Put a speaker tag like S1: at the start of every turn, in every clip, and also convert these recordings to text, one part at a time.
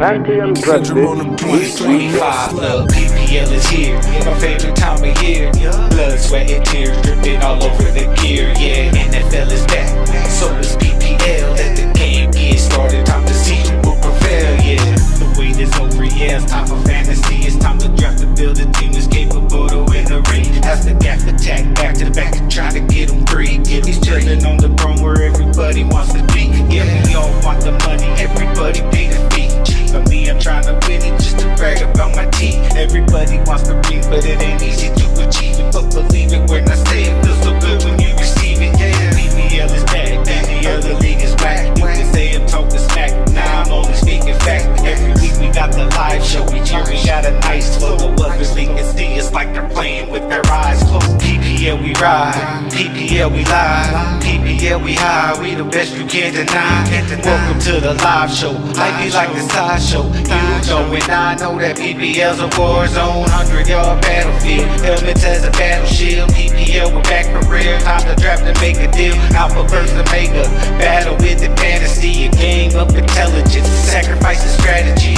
S1: Pantheon presents
S2: 25, look, PPL is here. My favorite time of year. Blood, sweat, and tears dripping all over the gear. Yeah, NFL is back, so is PPL. Let the game get started. Time to see who will prevail. Yeah, the wait is over. Yeah, it's time for fantasy. It's time to draft to build a team that's capable to win the ring. As the gap attack back to back and try to get him free. He's chilling on the throne where everybody wants to be. Yeah, we all want the money. Everybody pay the fee. For me, I'm trying to win it just to brag about my team. Everybody wants to read, but it ain't easy to achieve it. But believe it when I say it, feels so good when you receive it. Yeah, PPL is back, PPL, the league is whack. You can say I'm talking smack, now I'm only speaking fact. Every week we got the live show, each year we got a nice flow. The others they can see us like they're playing with their eyes closed. PPL we ride, PPL we live, PPL we high, we the best you can't deny. Welcome to the live show, life be like the sideshow. You know and I know that PPL's a war zone, 100-yard battlefield, helmets as a battle shield. PPL we're back for real, time to draft and make a deal. Alpha versus Omega, battle with the fantasy, a game of intelligence, sacrifice and strategy.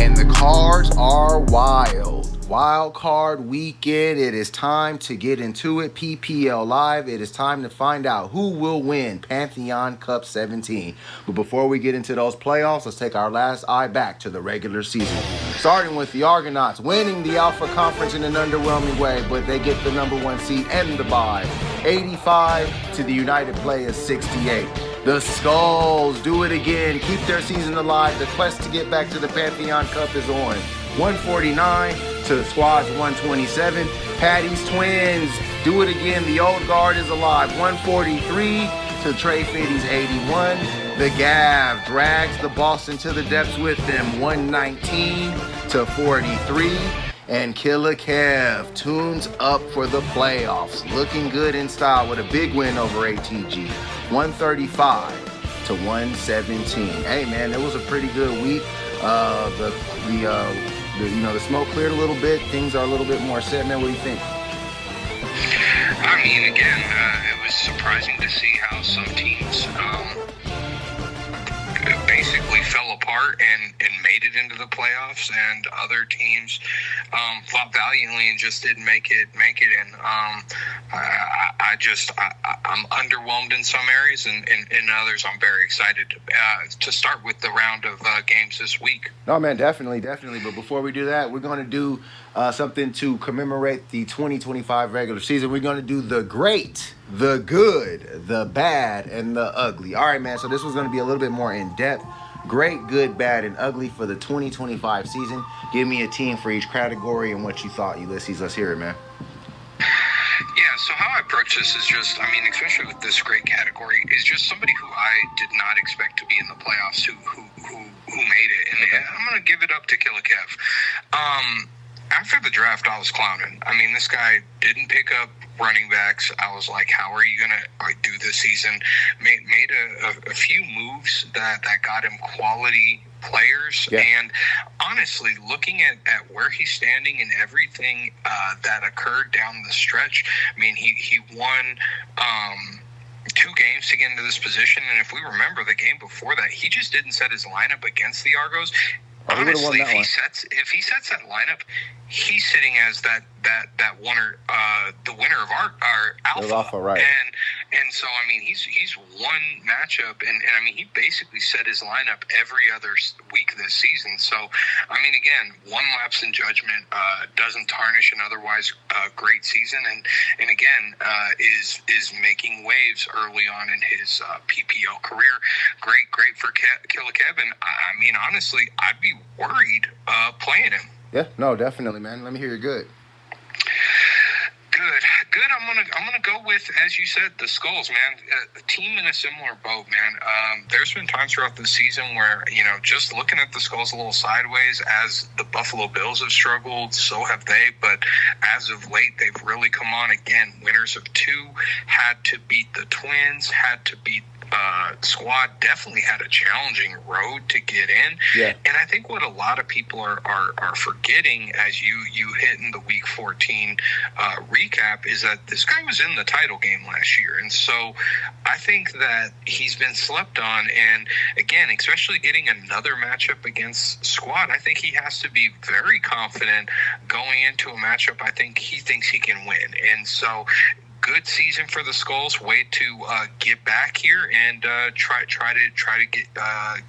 S3: And the cards are wild. Wild card weekend. It is time to get into it. PPL Live. It is time to find out who will win Pantheon Cup 17. But before we get into those playoffs, let's take our last eye back to the regular season. Starting with the Argonauts winning the Alpha Conference in an underwhelming way, but they get the number 1 seed and the bye. 85 to the United Players 68. The Skulls do it again, keep their season alive. The quest to get back to the Pantheon Cup is on. 149 to the Squad's 127. Patty's Twins do it again. The old guard is alive. 143 to Trey Fitty's 81. The Gav drags the Boston to the depths with them. 119 to 43. And Killa Kev tunes up for the playoffs. Looking good in style with a big win over ATG. 135 to 117. Hey man, it was a pretty good week. The smoke cleared a little bit. Things are a little bit more set, man. What do you think?
S4: I mean, again, it was surprising to see how some teams basically fell apart and made it into the playoffs, and other teams fought valiantly and just didn't make it. And I'm underwhelmed in some areas, and in others I'm very excited to start with the round of games this week.
S3: No, man, definitely. But before we do that, we're going to do something to commemorate the 2025 regular season. We're going to do the great, the good, the bad, and the ugly. All right, man, so this was going to be a little bit more in-depth. Great, good, bad, and ugly for the 2025 season. Give me a team for each category and what you thought, Ulysses. Let's hear it, man.
S4: Yeah, so how I approach this is just, especially with this great category, is just somebody who I did not expect to be in the playoffs who made it. And okay. I'm going to give it up to Killa Kev. After the draft, I was clowning. This guy didn't pick up running backs. I was like, how are you going to do this season? Made a few moves that got him quality players. Yeah. And honestly, looking at where he's standing and everything that occurred down the stretch, he won 2 games to get into this position. And if we remember the game before that, he just didn't set his lineup against the Argos. Honestly, if he sets that lineup, he's sitting as that winner, the winner of our alpha,
S3: right?
S4: And so he's won matchup, and he basically set his lineup every other week this season. So again, one lapse in judgment doesn't tarnish an otherwise great season, and again is making waves early on in his PPL career. Great for Killa Kev. Honestly, I'd be worried playing him.
S3: Yeah, no, definitely, man. Let me hear your good.
S4: Good. I'm gonna go with, as you said, the Skulls, man. A team in a similar boat, man. There's been times throughout the season where just looking at the Skulls a little sideways, as the Buffalo Bills have struggled, so have they. But as of late, they've really come on again. Winners of 2, had to beat the Twins, had to beat squad definitely had a challenging road to get in.
S3: Yeah.
S4: And I think what a lot of people are forgetting as you hit in the week 14 recap is that this guy was in the title game last year. And so I think that he's been slept on. And again, especially getting another matchup against squad, I think he has to be very confident going into a matchup. I think he thinks he can win. And so good season for the Skulls. Way to get back here and try to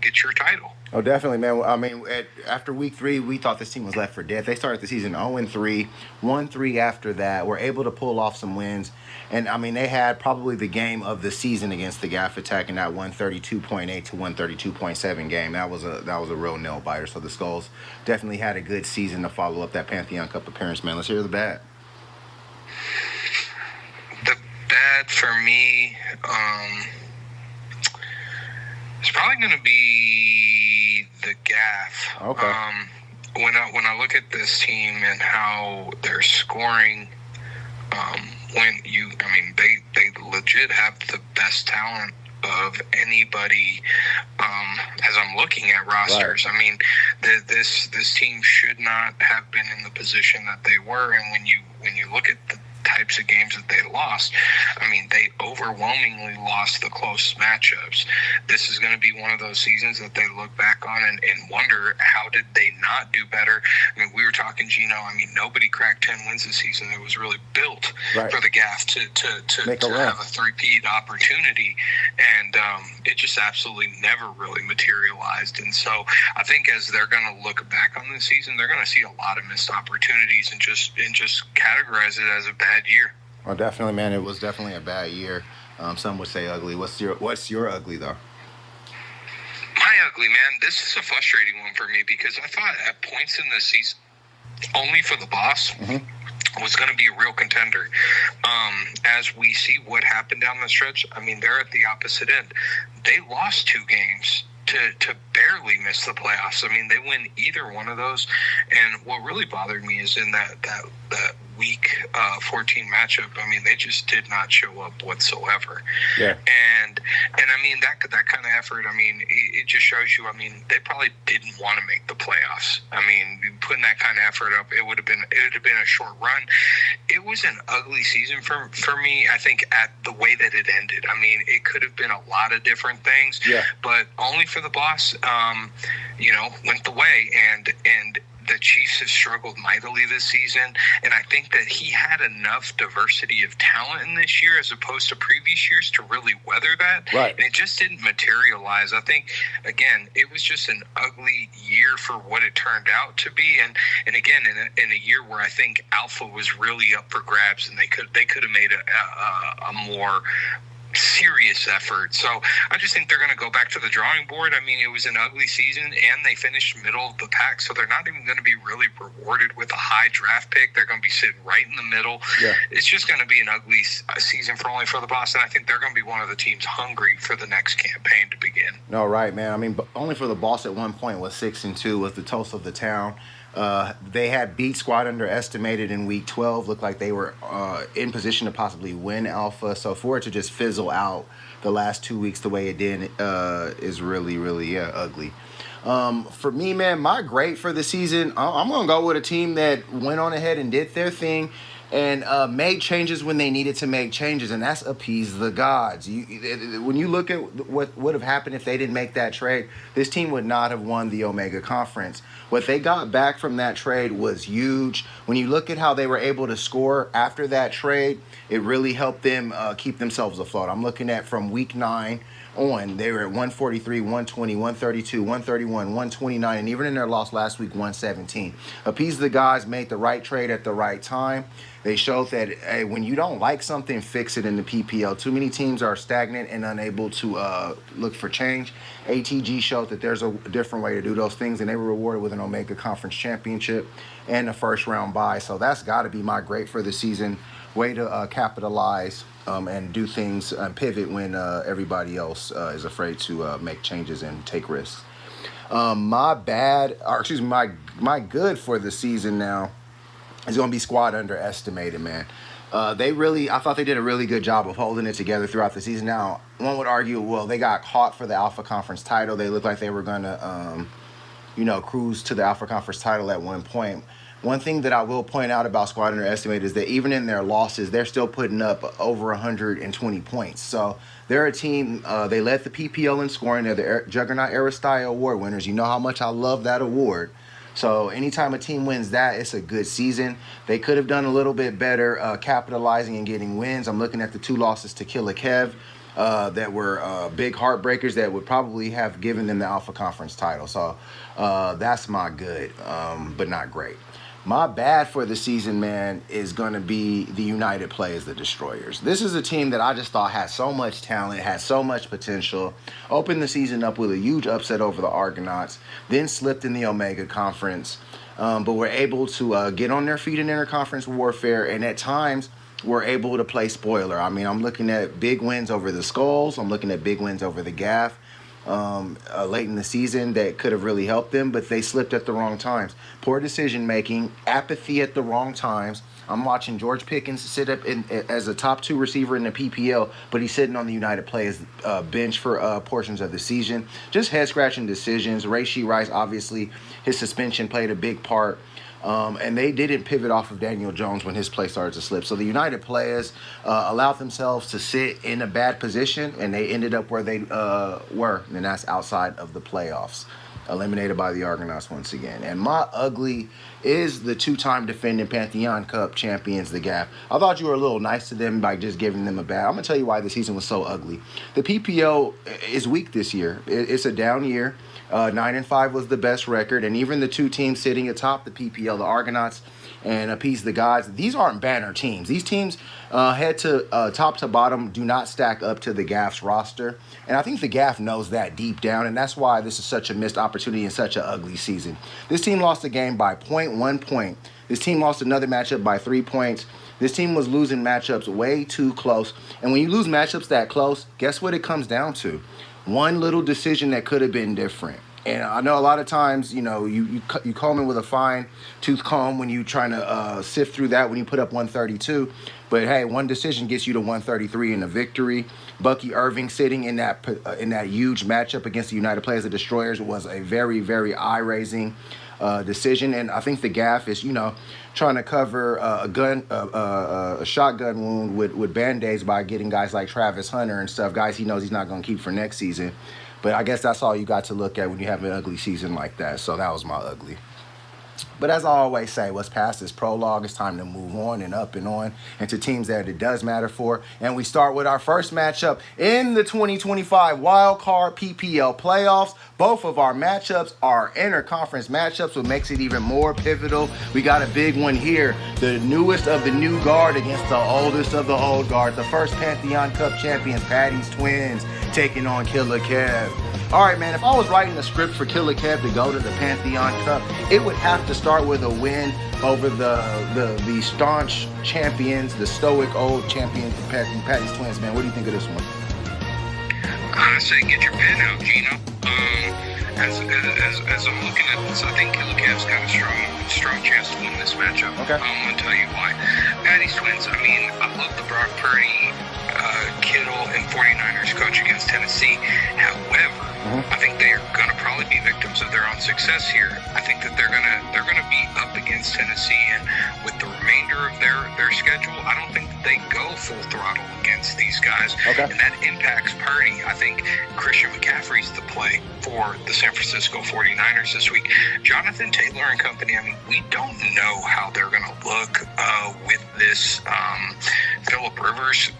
S4: get your title.
S3: Oh, definitely, man. I mean, after week 3, we thought this team was left for dead. They started the season 0-3, 1-3 after that. Were able to pull off some wins. And, I mean, they had probably the game of the season against the Gaff Attack in that 132.8 to 132.7 game. That was a real nail-biter. So the Skulls definitely had a good season to follow up that Pantheon Cup appearance, man. Let's hear the bad.
S4: The bad for me, it's probably going to be the Gaff.
S3: Okay.
S4: When I look at this team and how they're scoring, they legit have the best talent of anybody. As I'm looking at rosters,
S3: right.
S4: I mean, this team should not have been in the position that they were. And when you look at the types of games that they lost, I mean, they overwhelmingly lost the close matchups. This is going to be one of those seasons that they look back on and wonder, how did they not do better? I mean, we were talking, Gino, I mean, nobody cracked 10 wins this season. It was really built
S3: right.
S4: for the Gaff to have a three-peat opportunity, and it just absolutely never really materialized. And so I think as they're going to look back on this season, they're going to see a lot of missed opportunities and just categorize it as a bad year.
S3: Well, definitely, man. It was definitely a bad year. Some would say ugly. What's your ugly, though?
S4: My ugly, man, this is a frustrating one for me because I thought at points in this season, only for the boss, was going to be a real contender. As we see what happened down the stretch, I mean, they're at the opposite end. They lost 2 games to barely miss the playoffs. I mean, they win either one of those. And what really bothered me is in that week 14 matchup, I mean, they just did not show up whatsoever.
S3: Yeah.
S4: And I mean, that kind of effort, I mean, it just shows you, I mean, they probably didn't want to make the playoffs. I mean, putting that kind of effort up, it would have been a short run. It was an ugly season for me, I think, at the way that it ended. I mean, it could have been a lot of different things, but only for the boss, went the way, and the Chiefs have struggled mightily this season, and I think that he had enough diversity of talent in this year as opposed to previous years to really weather that.
S3: Right.
S4: And it just didn't materialize. I think, again, it was just an ugly year for what it turned out to be, and again, in a year where I think Alpha was really up for grabs, and they could have made a more serious effort. So I just think they're going to go back to the drawing board. I mean, it was an ugly season, and they finished middle of the pack, so they're not even going to be really rewarded with a high draft pick. They're going to be sitting right in the middle. Yeah. It's just going to be an ugly season only for the Boss, and I think they're going to be one of the teams hungry for the next campaign to begin.
S3: No, right, man. I mean, only for the Boss at one point was 6-2, was the toast of the town. They had beat Squad Underestimated in week 12. Looked like they were in position to possibly win Alpha. So for it to just fizzle out the last 2 weeks the way it did is really, really ugly. For me, man, my grade for the season, I'm going to go with a team that went on ahead and did their thing and made changes when they needed to make changes, and that's appease the gods. When you look at what would have happened if they didn't make that trade, this team would not have won the Omega Conference. What they got back from that trade was huge. When you look at how they were able to score after that trade, it really helped them keep themselves afloat. I'm looking at from week 9 on, they were at 143, 120, 132, 131, 129, and even in their loss last week, 117. Appease the gods made the right trade at the right time. They showed that, hey, when you don't like something, fix it in the PPL. Too many teams are stagnant and unable to look for change. ATG showed that there's a different way to do those things, and they were rewarded with an Omega Conference Championship and a first-round bye. So that's got to be my grade for the season. Way to capitalize and do things and pivot when everybody else is afraid to make changes and take risks. My good for the season now is going to be Squad Underestimated, man. I thought they did a really good job of holding it together throughout the season. Now, one would argue, well, they got caught for the Alpha Conference title. They looked like they were going to, cruise to the Alpha Conference title at one point. One thing that I will point out about Squad Underestimated is that even in their losses, they're still putting up over 120 points. So they're a team, they led the PPL in scoring. They're the Juggernaut Aristotle Award winners. You know how much I love that award. So anytime a team wins that, it's a good season. They could have done a little bit better capitalizing and getting wins. I'm looking at the 2 losses to KILLA Kev that were big heartbreakers that would probably have given them the Alpha Conference title. So that's my good, but not great. My bad for the season, man, is going to be the United Players, the Destroyers. This is a team that I just thought had so much talent, had so much potential. Opened the season up with a huge upset over the Argonauts, then slipped in the Omega Conference, but were able to get on their feet in interconference warfare, and at times were able to play spoiler. I mean, I'm looking at big wins over the Skulls. I'm looking at big wins over the Gaff. Late in the season that could have really helped them, but they slipped at the wrong times. Poor decision making, apathy at the wrong times. I'm watching George Pickens sit up as a top 2 receiver in the PPL, but he's sitting on the United Players bench for portions of the season. Just head scratching decisions. Rashee Rice, obviously, his suspension played a big part. And they didn't pivot off of Daniel Jones when his play started to slip. So the United Players allowed themselves to sit in a bad position, and they ended up where they were, and that's outside of the playoffs. Eliminated by the Argonauts once again. And my ugly is the 2-time defending Pantheon Cup champions, the Gap. I thought you were a little nice to them by just giving them a bad. I'm going to tell you why the season was so ugly. The PPO is weak this year. It's a down year. 9-5 was the best record, and even the 2 teams sitting atop the PPL, the Argonauts and Appease the Gods, these aren't banner teams. These teams, head to top to bottom, do not stack up to the Gaff's roster, and I think the Gaff knows that deep down, and that's why this is such a missed opportunity and such an ugly season. This team lost a game by 0.1 point. This team lost another matchup by 3 points. This team was losing matchups way too close, and when you lose matchups that close, guess what it comes down to? One little decision that could have been different. And I know a lot of times, you comb in with a fine tooth comb when you're trying to sift through that when you put up 132. But hey, one decision gets you to 133 in a victory. Bucky Irving sitting in that huge matchup against the United Players, the Destroyers, was a very, very eye-raising decision. And I think the Gaff is, trying to cover a shotgun wound with Band-Aids by getting guys like Travis Hunter and stuff, guys he knows he's not going to keep for next season. But I guess that's all you got to look at when you have an ugly season like that. So that was my ugly. But as I always say, what's past is prologue. It's time to move on and up and on into teams that it does matter for. And we start with our first matchup in the 2025 Wildcard PPL playoffs. Both of our matchups are interconference matchups, what makes it even more pivotal. We got a big one here. The newest of the new guard against the oldest of the old guard. The first Pantheon Cup champions, Patty's Twins, taking on KILLA Kev. All right, man, if I was writing a script for KILLA Kev to go to the Pantheon Cup, it would have to start with a win over the staunch champions, the stoic old champions, the Patty's Twins, man. What do you think of this one?
S4: I say get your pen out, Gino. As I'm looking at this, I think KILLA Kev's got a strong chance to win this matchup.
S3: Okay.
S4: I'm going to tell you why. Patty's Twins, I love the Brock Purdy, Kittle, and 49ers coach against Tennessee. However, I think they are going to probably be victims of their own success here. I think that they're going to be up against Tennessee, and with the remainder of their schedule, I don't think that they go full throttle against these guys.
S3: Okay. And
S4: that impacts Purdy. I think Christian McCaffrey's the play for the San Francisco 49ers this week. Jonathan Taylor and company, we don't know how they're going to look with this Phillip Rivers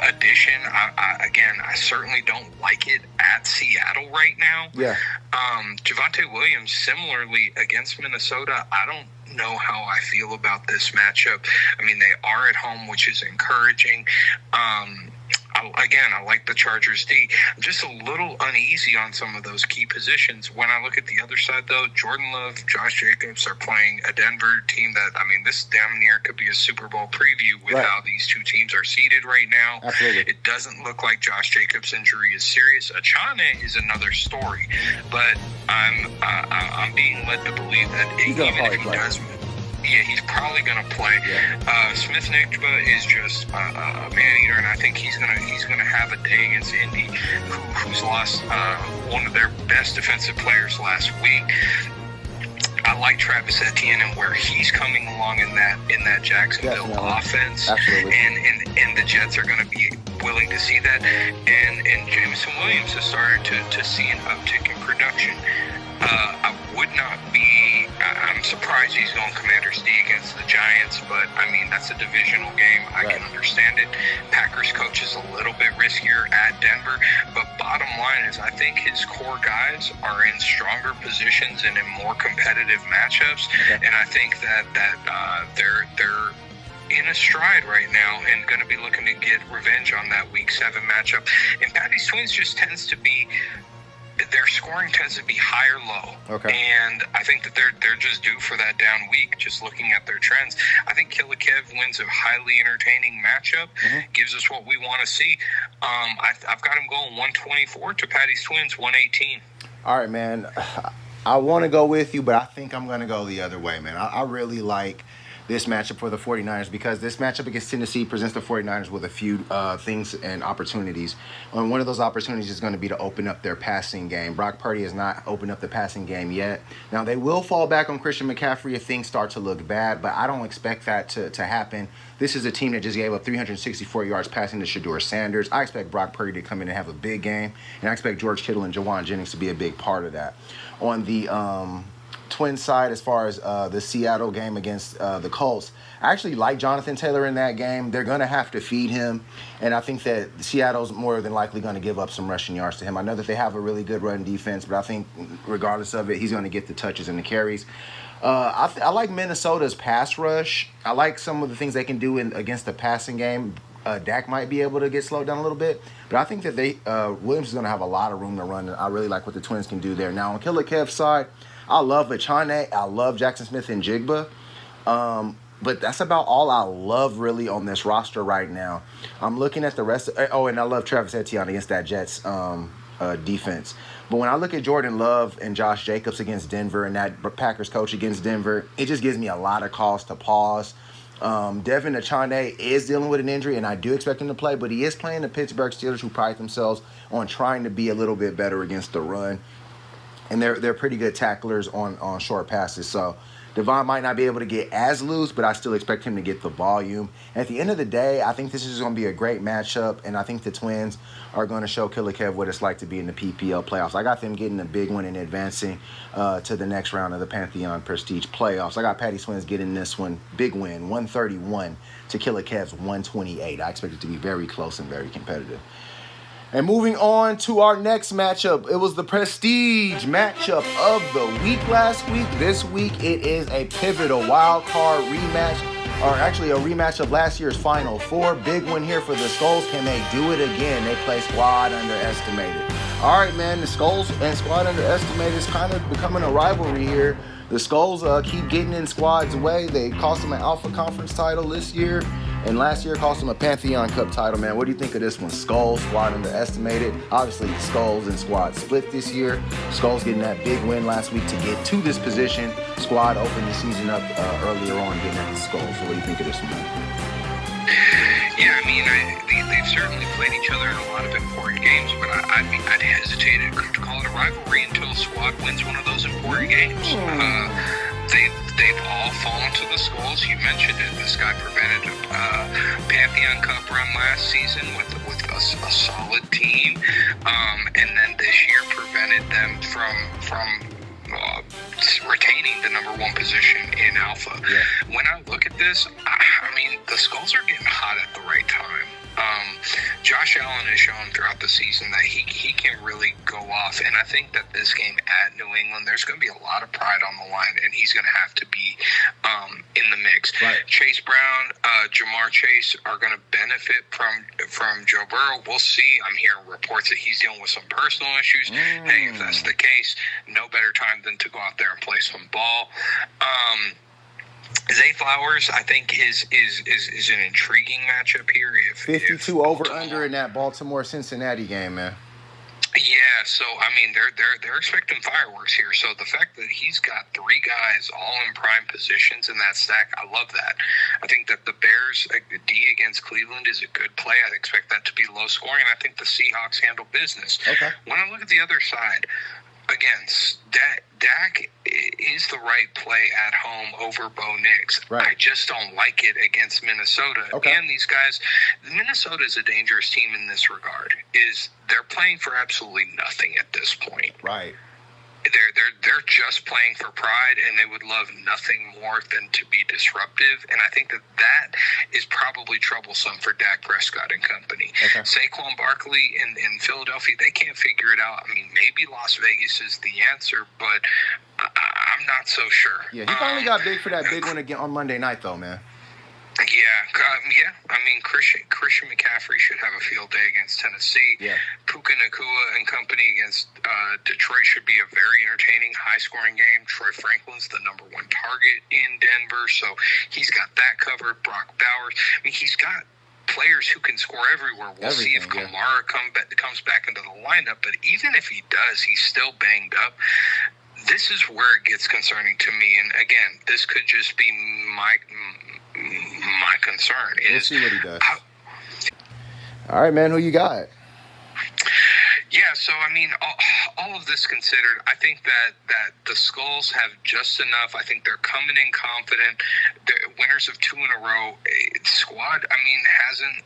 S4: addition. I certainly don't like it at Seattle right now.
S3: Yeah.
S4: Javonte Williams, similarly against Minnesota, I don't know how I feel about this matchup. They are at home, which is encouraging. I like the Chargers D. I'm just a little uneasy on some of those key positions. When I look at the other side, though, Jordan Love, Josh Jacobs are playing a Denver team that, this damn near could be a Super Bowl preview with how these two teams are seated right now.
S3: Absolutely.
S4: It doesn't look like Josh Jacobs' injury is serious. Achane is another story, but I'm being led to believe that even if he does... he's probably going to play. Smith-Njigba is just a man-eater, and I think he's gonna have a day against Indy, who's lost one of their best defensive players last week. I like Travis Etienne and where he's coming along in that Jacksonville offense.
S3: Absolutely.
S4: And the Jets are going to be willing to see that. And Jameson Williams has started to see an uptick in production. I'm surprised he's going Commander's D against the Giants, but I mean, that's a divisional game. I can understand it. Packers coach is a little bit riskier at Denver, but bottom line is I think his core guys are in stronger positions and in more competitive matchups, and I think that they're in a stride right now and going to be looking to get revenge on that Week 7 matchup. And Patty's Twins just tends to be, their scoring tends to be higher low. And I think that they're just due for that down week, just looking at their trends. I think KILLA wins a highly entertaining matchup, gives us what we want to see. I've got him going 124 to Patty's Twins 118.
S3: All right, man. I want to go with you, but I think I'm going to go the other way, man. I really like this matchup for the 49ers because this matchup against Tennessee presents the 49ers with a few things and opportunities. And one of those opportunities is going to be to open up their passing game. Brock Purdy has not opened up the passing game yet. Now, they will fall back on Christian McCaffrey if things start to look bad, but I don't expect that to happen. This is a team that just gave up 364 yards passing to Shedeur Sanders. I expect Brock Purdy to come in and have a big game, and I expect George Kittle and Jawan Jennings to be a big part of that. On the Twins side, as far as the Seattle game against the Colts, I actually like Jonathan Taylor in that game. They're going to have to feed him, and I think that Seattle's more than likely going to give up some rushing yards to him. I know that they have a really good run defense, but I think regardless of it, he's going to get the touches and the carries. I like Minnesota's pass rush. I like some of the things they can do against the passing game. Dak might be able to get slowed down a little bit, but I think that Williams is going to have a lot of room to run, and I really like what the Twins can do there. Now, on KILLA Kev's side, I love Achane. I love Jackson Smith-Njigba. But that's about all I love really on this roster right now. I'm looking at the rest of, and I love Travis Etienne against that Jets defense. But when I look at Jordan Love and Josh Jacobs against Denver and that Packers coach against Denver, it just gives me a lot of cause to pause. Devin Achane is dealing with an injury, and I do expect him to play, but he is playing the Pittsburgh Steelers, who pride themselves on trying to be a little bit better against the run. And they're pretty good tacklers on short passes. So Devon might not be able to get as loose, but I still expect him to get the volume. At the end of the day, I think this is going to be a great matchup, and I think the Twins are going to show KILLA Kev what it's like to be in the PPL playoffs. I got them getting a big one and advancing to the next round of the Pantheon Prestige playoffs. I got Patty Twins getting this one, big win, 131 to KILLA Kev's 128. I expect it to be very close and very competitive. And moving on to our next matchup, it was the prestige matchup of the week last week. This week, it is a pivotal wild card rematch, or actually a rematch of last year's Final Four. Big one here for the Skulls. Can they do it again? They play Squad Underestimated. All right, man, the Skulls and Squad Underestimated is kind of becoming a rivalry here. The Skulls keep getting in Squad's way. They cost them an Alpha Conference title this year. And last year cost them a Pantheon Cup title, man. What do you think of this one? Skulls, Squad Underestimated. Obviously, Skulls and Squad split this year. Skulls getting that big win last week to get to this position. Squad opened the season up earlier on getting at the Skulls. So what do you think of this one, man?
S4: Yeah, I mean, they've certainly played each other in a lot of important games, but I'd hesitate to call it a rivalry until Squad wins one of those important games. They've all fallen to the Skulls. You mentioned it. This guy prevented a Pantheon Cup run last season with a solid team, and then this year prevented them from retaining the number one position in Alpha. Yeah. When I look at this, I mean, the Skulls are getting hot at the right time. Josh Allen has shown throughout the season that he can really go off, and I think that this game at New England, there's going to be a lot of pride on the line, and he's going to have to be in the mix. Right. Chase Brown, Jamar Chase are going to benefit from Joe Burrow. We'll see. I'm hearing reports that he's dealing with some personal issues. Hey, if that's the case, no better time than to go out there and play some ball. Zay Flowers, I think, is an intriguing matchup here.
S3: 52 over under in that Baltimore-Cincinnati game, man.
S4: Yeah, so I mean they're expecting fireworks here. So the fact that he's got 3 guys all in prime positions in that stack, I love that. I think that the Bears D against Cleveland is a good play. I'd expect that to be low scoring, and I think the Seahawks handle business.
S3: Okay.
S4: When I look at the other side, again, Dak is the right play at home over Bo Nix.
S3: Right.
S4: I just don't like it against Minnesota.
S3: Okay.
S4: And these guys, Minnesota is a dangerous team in this regard. They're playing for absolutely nothing at this point.
S3: Right.
S4: They're just playing for pride, and they would love nothing more than to be disruptive. And I think that is probably troublesome for Dak Prescott and company.
S3: Okay.
S4: Saquon Barkley in Philadelphia, they can't figure it out. I mean, maybe Las Vegas is the answer, but I'm not so sure.
S3: Yeah, he finally got big for that big one again on Monday night, though, man.
S4: Yeah. I mean, Christian McCaffrey should have a field day against Tennessee.
S3: Yeah.
S4: Puka Nacua and company against Detroit should be a very entertaining, high-scoring game. Troy Franklin's the #1 target in Denver, so he's got that covered. Brock Bowers. I mean, he's got players who can score everywhere. We'll see if Kamara comes back into the lineup, but even if he does, he's still banged up. This is where it gets concerning to me, and again, this could just be my concern.
S3: We'll see what he does. All right, man, who you got?
S4: Yeah, so I mean, all of this considered, I think that the Skulls have just enough. I think they're coming in confident. They're winners of 2 in a row. Squad, I mean, hasn't,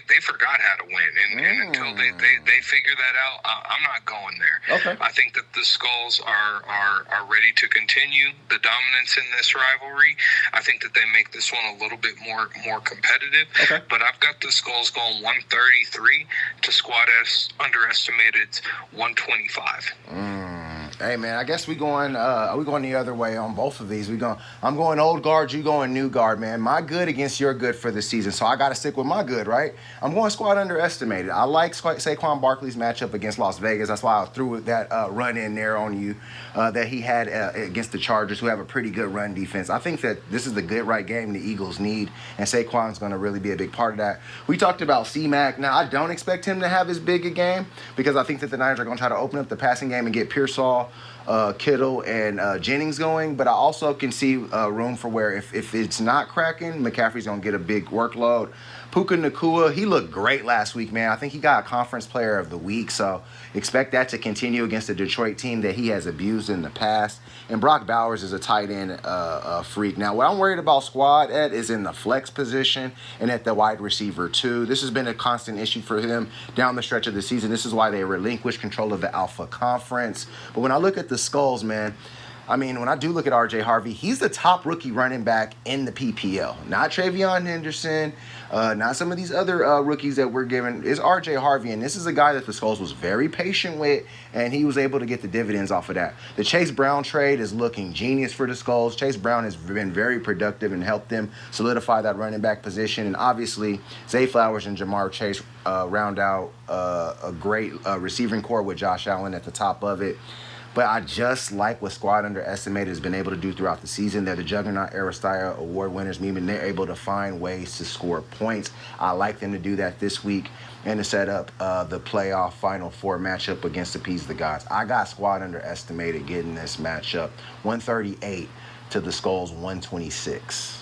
S4: they forgot how to win, and until they figure that out, I'm not going there.
S3: Okay.
S4: I think that the Skulls are ready to continue the dominance in this rivalry. I think that they make this one a little bit more competitive.
S3: Okay.
S4: But I've got the Skulls going 133 to Squad S underestimated 125.
S3: Hey, man, I guess we going the other way on both of these. I'm going old guard, you going new guard, man. My good against your good for the season, so I got to stick with my good, right? I'm going squad underestimated. I like Saquon Barkley's matchup against Las Vegas. That's why I threw that run in there on you that he had against the Chargers, who have a pretty good run defense. I think that this is the good right game the Eagles need, and Saquon's going to really be a big part of that. We talked about C-Mac. Now, I don't expect him to have as big a game because I think that the Niners are going to try to open up the passing game and get Pearsall, Kittle, and Jennings going, but I also can see room for where if it's not cracking, McCaffrey's going to get a big workload. Puka Nacua, he looked great last week, man. I think he got a Conference Player of the Week, so expect that to continue against the Detroit team that he has abused in the past. And Brock Bowers is a tight end freak. Now, what I'm worried about squad at is in the flex position and at the wide receiver too. This has been a constant issue for him down the stretch of the season. This is why they relinquished control of the Alpha Conference. But when I look at the Skulls, man, I mean, when I do look at R.J. Harvey, he's the top rookie running back in the PPL. Not Travion Henderson, not some of these other rookies that we're given. It's R.J. Harvey, and this is a guy that the Skulls was very patient with, and he was able to get the dividends off of that. The Chase Brown trade is looking genius for the Skulls. Chase Brown has been very productive and helped them solidify that running back position. And obviously, Zay Flowers and Jamar Chase round out a great receiving core with Josh Allen at the top of it. But I just like what Squad Underestimated has been able to do throughout the season. They're the Juggernaut Aristotle Award winners, meaning they're able to find ways to score points. I like them to do that this week and to set up the playoff Final Four matchup against the Peas the Gods. I got Squad Underestimated getting this matchup 138 to the Skulls 126.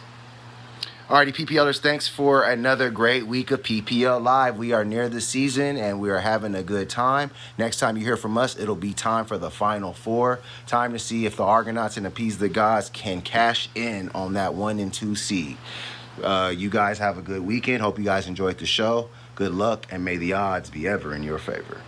S3: Alrighty, PPLers, thanks for another great week of PPL Live. We are near the season, and we are having a good time. Next time you hear from us, it'll be time for the Final Four. Time to see if the Argonauts and the Peas the Gods can cash in on that 1 and 2 seed. You guys have a good weekend. Hope you guys enjoyed the show. Good luck, and may the odds be ever in your favor.